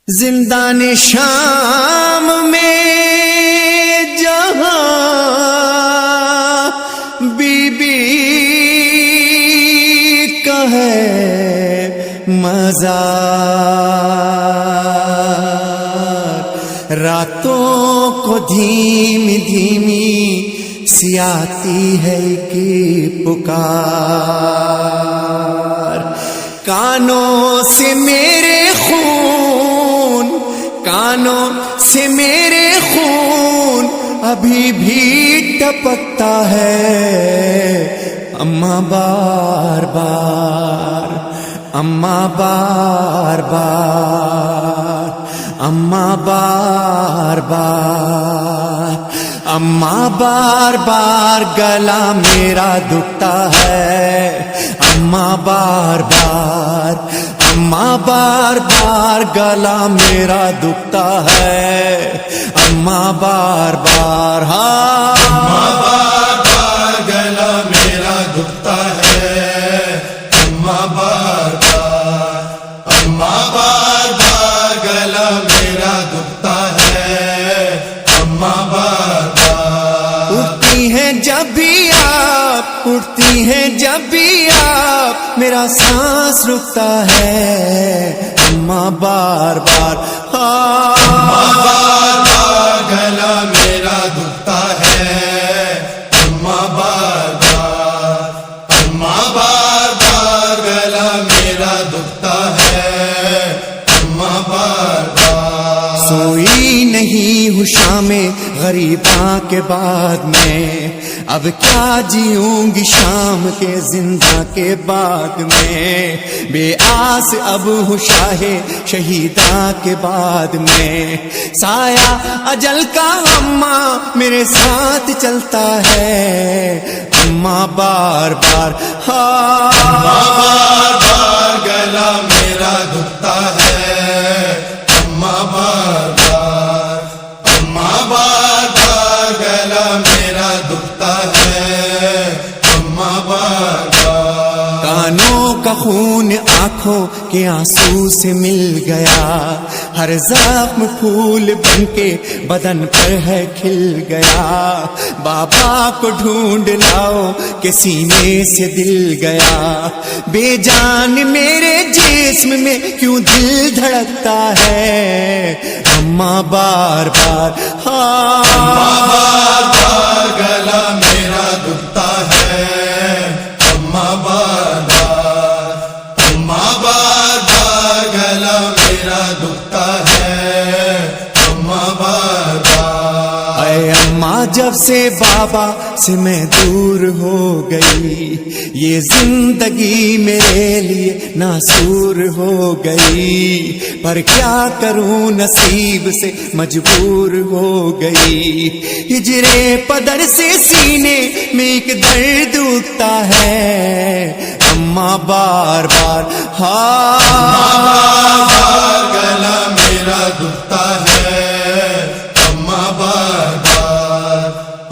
زندان شام میں جہاں بی بی کا ہے مزار، راتوں کو دھیمی دھیمی سی آتی ہے کہ پکار، کانوں سے میرے خون، کانوں سے میرے خون ابھی بھی ٹپکتا ہے، اماں بار بار، اماں بار بار، اماں بار بار، اماں بار بار گلا میرا دکھتا ہے، اماں بار بار، اماں بار بار گلا میرا دکھتا ہے، اماں بار بار، ہاں اماں بار بار گلا میرا دکھتا ہے، اماں بار بار، اماں بار بار گلا میرا دکھتا ہے، اماں بار بار، اٹھتی ہیں جب بھی آپ، اٹھتی ہیں جب بھی آپ میرا سانس رکتا ہے، اماں بار بار، اماں بار بار گلا میرا دکھتا ہے، اماں بار بار، اماں بار بار گلا میرا دکھتا ہے، اماں بار بار، سوئی نہیں ہوں شام غریباں کے بعد میں، اب کیا جیوں گی شام کے زندہ کے بعد میں، بے آس اب ہوں شاہ شہیداں کے بعد میں، سایہ اجل کا اماں میرے ساتھ چلتا ہے، اماں بار بار، اماں بار بار گلا میرا دکھتا ہے، اماں بار بار، اماں بار بار گلا میرا دکھتا ہے، اماں بار بار، کانوں کا خون آنکھوں کے آنسو سے مل گیا، ہر زخم پھول بن کے بدن پر ہے کھل گیا، بابا کو ڈھونڈ لاؤ کہ سینے سے دل گیا، بے جان میرے جسم میں کیوں دل دھڑکتا ہے، اماں بار بار، اماں بار بار گلا میرا دکھتا ہے، اماں بار بار، اماں بار بار گلا میرا دکھتا ہے، اماں بار بار، اے اماں جب سے بابا سے میں دور ہو گئی، یہ زندگی میرے لیے ناسور ہو گئی، پر کیا کروں نصیب سے مجبور ہو گئی، ہجرے پدر سے سینے میں ایک درد اٹھتا ہے، اماں بار بار، اماں بار بار گلا میرا دکھتا ہے، اماں بار بار،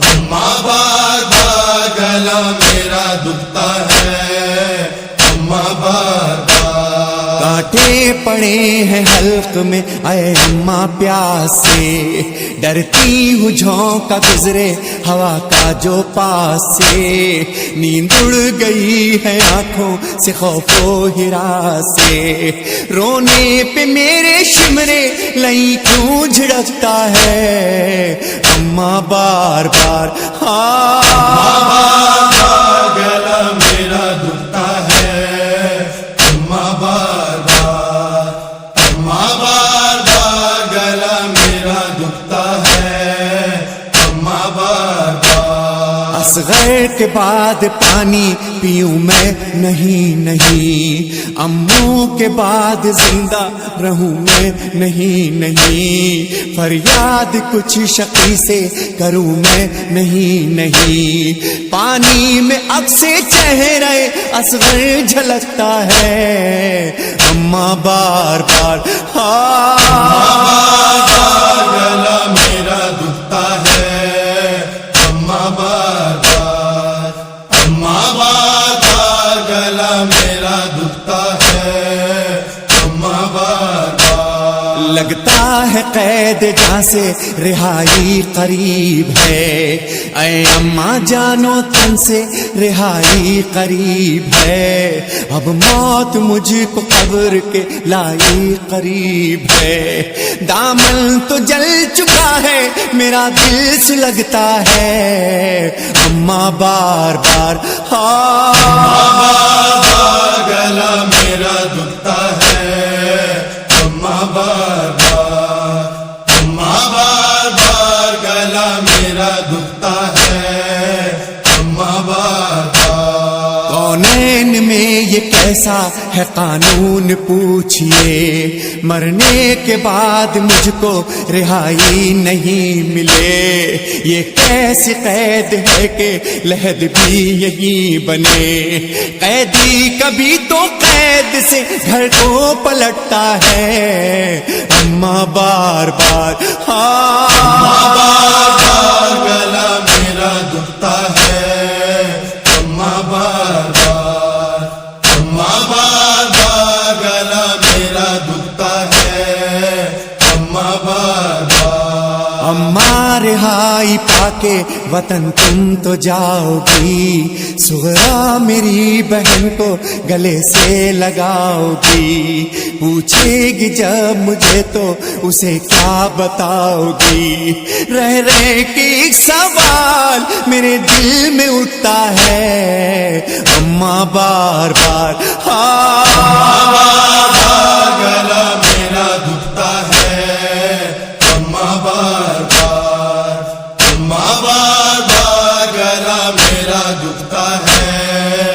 اماں بار بار گلا میرا دکھتا ہے، اماں بار بار، کانٹے پڑے ہیں حلق میں اے اماں پیاس سے، ڈرتی ہوں جھونکا گزرے ہوا کا جو پاس سے، نیند اڑ گئی ہے آنکھوں سے خوف و ہراس سے، رونے پہ میرے شمرے لئی کیوں جھڑکتا ہے، اماں بار بار، اماں بار بار گلا میرا دکھتا ہے، اماں بار بار، اماں بار بار گلا میرا دکھتا ہے، اماں بار بار، اصغر کے بعد پانی پیوں میں نہیں نہیں، اموں کے بعد زندہ رہوں میں نہیں نہیں، فریاد کچھ شقی سے کروں میں نہیں نہیں، پانی میں عکس چہرے اصغر جھلکتا ہے، اماں بار بار، اماں بار بار گلا میرا دکھتا ہے، اماں بار بار، اماں بار بار گلا میرا دکھتا ہے، اماں بار بار، لگتا ہے قید جہاں سے رہائی قریب ہے، اے اماں جانو تن سے رہائی قریب ہے، اب موت مجھ کو قبر کے لائی قریب ہے، دامن تو جل چکا ہے میرا دل سے لگتا ہے، اماں بار بار گلا میرا دکھتا ہے، اماں بار بار، اماں بار بار گلا میرا دکھتا ہے، اماں بار بار۔ کونین میں یہ کیسا ہے قانون پوچھئے، مرنے کے بعد مجھ کو رہائی نہیں ملے، یہ کیسی قید ہے کہ لحد بھی یہی بنے، قیدی کبھی تو قید سے گھر کو پلٹتا ہے، اماں بار بار اماں بار بار گلا میرا دکھتا ہے، اماں بار بار، اماں بار بار گلا میرا دکھتا ہے، اماں بار بار۔ اماں رہائی پا کے وطن تم تو جاؤ گی، سغرا میری بہن کو گلے سے لگاؤ گی، پوچھے گی جب مجھے تو اسے کیا بتاؤ گی، رہ رہ کے ایک سوال میرے دل میں اٹھتا ہے، اماں بار بار اماں بار بار گلا میرا دکھتا ہے، اماں بار بار، اماں بار بار گلا میرا دکھتا ہے،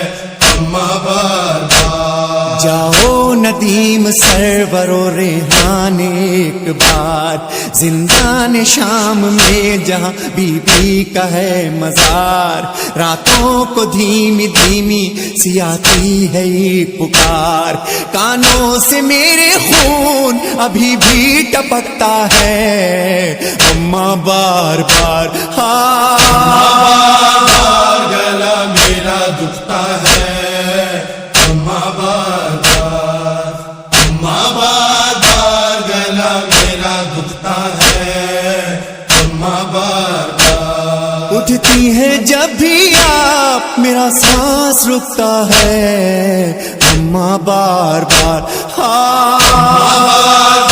اماں بار بار۔ جاؤ ندیم سرور و ریحان ایک بار، زندان شام میں جہاں بی بی کا ہے مزار، راتوں کو دھیمی دھیمی سی آتی ہے ایک پکار، کانوں سے میرے خون ابھی بھی ٹپکتا ہے، اماں بار بار اماں بار بار گلا میرا دکھتا ہے، اماں بار بار، اماں بار بار گلا میرا دکھتا ہے، اماں بار بار۔ اٹھتی ہے جب بھی آپ میرا سانس رکتا ہے، اماں بار بار اماں بار